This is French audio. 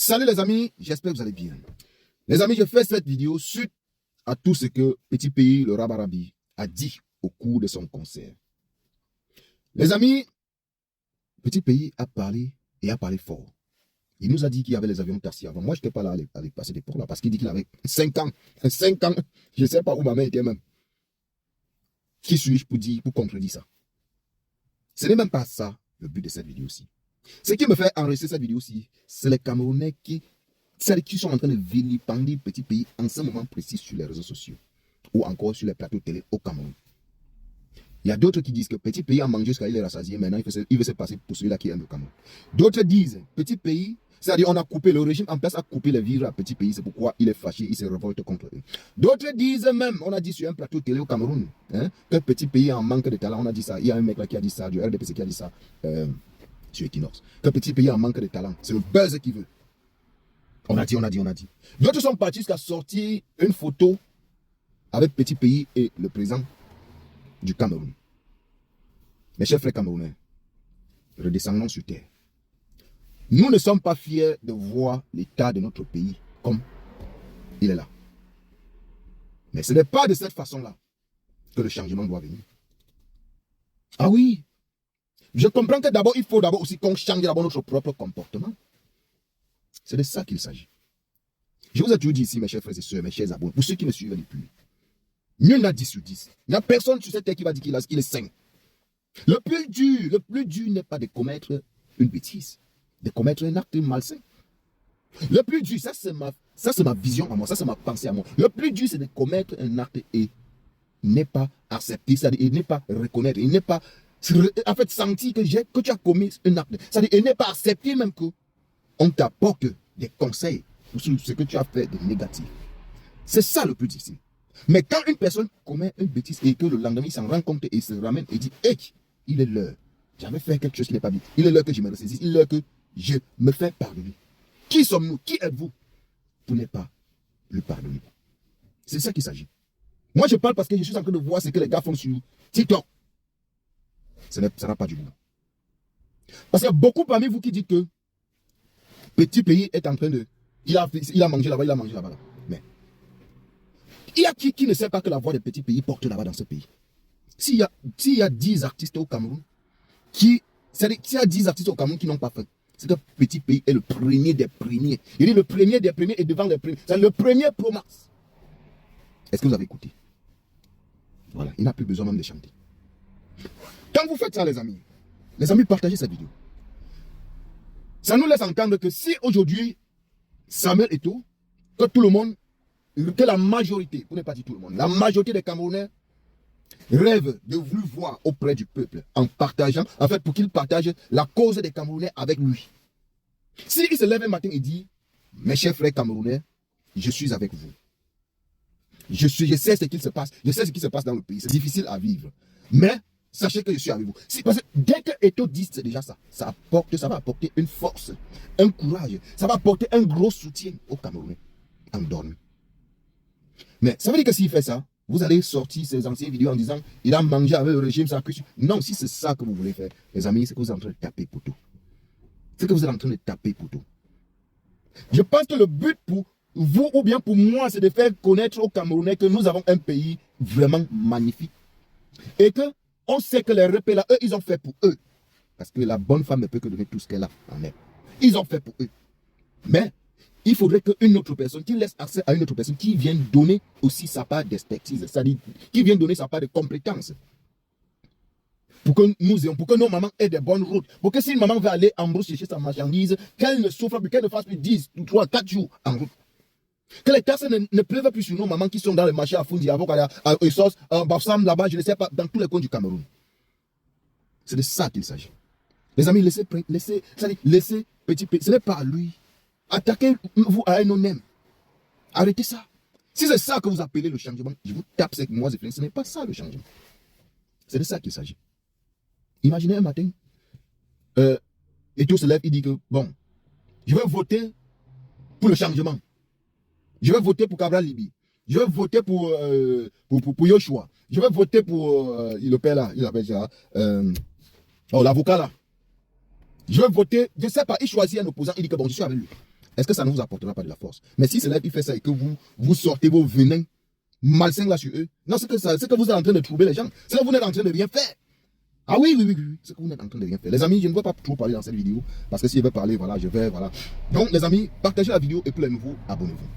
Salut les amis, j'espère que vous allez bien. Les amis, je fais cette vidéo suite à tout ce que Petit Pays, le Rabarabi, a dit au cours de son concert. Les amis, Petit Pays a parlé et a parlé fort. Il nous a dit qu'il y avait les avions taxis avant. Moi, je n'étais pas là à cette époque-là parce qu'il dit qu'il avait 5 ans. 5 ans, je ne sais pas où ma mère était même. Qui suis-je pour contredire ça? Ce n'est même pas ça le but de cette vidéo-ci. Ce qui me fait enregistrer cette vidéo-ci, c'est les Camerounais qui sont en train de vilipender Petit Pays en ce moment précis sur les réseaux sociaux ou encore sur les plateaux télé au Cameroun. Il y a d'autres qui disent que Petit Pays a mangé jusqu'à il est rassasié, maintenant il veut se passer pour celui-là qui aime le Cameroun. D'autres disent Petit Pays, c'est-à-dire on a coupé, le régime en place a coupé les vivres à Petit Pays, c'est pourquoi il est fâché, il se révolte contre eux. D'autres disent même, on a dit sur un plateau télé au Cameroun, que Petit Pays en manque de talent, on a dit ça, il y a un mec là qui a dit ça, du RDPC qui a dit ça, sur Equinox, que Petit Pays en manque de talent, c'est le buzz qu'il veut. On a dit. D'autres sont partis jusqu'à sortir une photo avec Petit Pays et le président du Cameroun. Mes chers frères camerounais, redescendons sur terre. Nous ne sommes pas fiers de voir l'état de notre pays comme il est là. Mais ce n'est pas de cette façon-là que le changement doit venir. Ah oui, je comprends que d'abord, il faut d'abord aussi qu'on change d'abord notre propre comportement. C'est de ça qu'il s'agit. Je vous ai toujours dit ici, mes chers frères et sœurs, mes chers abonnés, pour ceux qui me suivent depuis, nul n'a 10 sur 10. Il n'y a personne sur cette terre qui va dire qu'il est saint. Le plus dur n'est pas de commettre une bêtise, de commettre un acte malsain. Le plus dur, ça c'est ma vision à moi, ça c'est ma pensée à moi. Le plus dur, c'est de commettre un acte et n'est pas accepter, c'est-à-dire il n'est pas reconnaître, il n'est pas en fait sentir que tu as commis un acte. C'est-à-dire il n'est pas accepter même que on t'apporte des conseils sur ce que tu as fait de négatif. C'est ça le plus difficile. Mais quand une personne commet une bêtise et que le lendemain il s'en rend compte et il se ramène et dit hey, il est l'heure, j'avais fait quelque chose qui n'est pas bien, il est l'heure que je me ressaisisse, il est l'heure que je me fais pardonner. Qui sommes-nous? Qui êtes-vous pour ne pas le pardonner? C'est ça qu'il s'agit. Moi je parle parce que je suis en train de voir ce que les gars font sur TikTok. Ça n'a pas du goût. Parce qu'il y a beaucoup parmi vous qui dites que Petit Pays est en train de... Il a mangé là-bas, Mais il y a qui ne sait pas que la voix de Petit Pays porte là-bas dans ce pays. S'il y a 10 artistes au Cameroun s'il y a 10 artistes au Cameroun qui n'ont pas fait, c'est que Petit Pays est le premier des premiers. Il est le premier des premiers et devant les premiers. C'est le premier Pro Max. Est-ce que vous avez écouté? Voilà, il n'a plus besoin même de chanter. Quand vous faites ça, les amis, partagez cette vidéo. Ça nous laisse entendre que si aujourd'hui, Samuel Eto'o, que tout le monde, que la majorité, pour ne pas dire tout le monde, la majorité des Camerounais rêvent de vouloir voir auprès du peuple en partageant, en fait, pour qu'il partage la cause des Camerounais avec lui. S'il se lève un matin et dit, mes chers frères Camerounais, je suis avec vous. Je sais ce qu'il se passe, je sais ce qui se passe dans le pays. C'est difficile à vivre. Mais sachez que je suis avec vous. Parce que dès que Eto'o dit déjà ça, ça va apporter une force, un courage, ça va apporter un gros soutien aux Camerounais en dormant. Mais ça veut dire que s'il fait ça, vous allez sortir ces anciennes vidéos en disant il a mangé avec le régime, ça a cuit. Non, si c'est ça que vous voulez faire, les amis, c'est que vous êtes en train de taper poteau. C'est que vous êtes en train de taper poteau. Je pense que le but pour vous ou bien pour moi, c'est de faire connaître aux Camerounais que nous avons un pays vraiment magnifique. Et que on sait que les repères là, eux, ils ont fait pour eux. Parce que la bonne femme ne peut que donner tout ce qu'elle a en elle. Ils ont fait pour eux. Mais il faudrait qu'une autre personne, qui laisse accès à une autre personne, qui vienne donner aussi sa part d'expertise, c'est-à-dire qui vienne donner sa part de compétence. Pour que nos mamans aient des bonnes routes. Pour que si une maman va aller en brousse chercher sa marchandise, qu'elle ne souffre plus, qu'elle ne fasse plus 10, 3, 4 jours en route. Que les tasses ne pleuvent plus sur nos mamans qui sont dans le marché à Fundi, à Essos, à Bafsam, là-bas, je ne sais pas, dans tous les coins du Cameroun. C'est de ça qu'il s'agit. Les amis, laissez Petit Pays. Ce n'est pas à lui. Attaquez-vous à un honnête. Arrêtez ça. Si c'est ça que vous appelez le changement, je vous tape avec moi, ce n'est pas ça le changement. C'est de ça qu'il s'agit. Imaginez un matin, Eto'o se lève, il dit que, bon, je vais voter pour le changement. Je vais voter pour Cabral Libi. Je vais voter pour Yoshua. Je vais voter pour le père là, il appelle ça, l'avocat là. Je vais voter, je ne sais pas, il choisit un opposant, il dit que bon, je suis avec lui. est-ce que ça ne vous apportera pas de la force? Mais si c'est là qu'il fait ça et que vous sortez vos venins malsains là sur eux, non, c'est que vous êtes en train de trouver les gens. C'est que vous n'êtes en train de rien faire. Ah oui, c'est que vous n'êtes en train de rien faire. Les amis, je ne vais pas trop parler dans cette vidéo, parce que si je vais parler, voilà, voilà. Donc, les amis, partagez la vidéo et pour les nouveaux, abonnez-vous.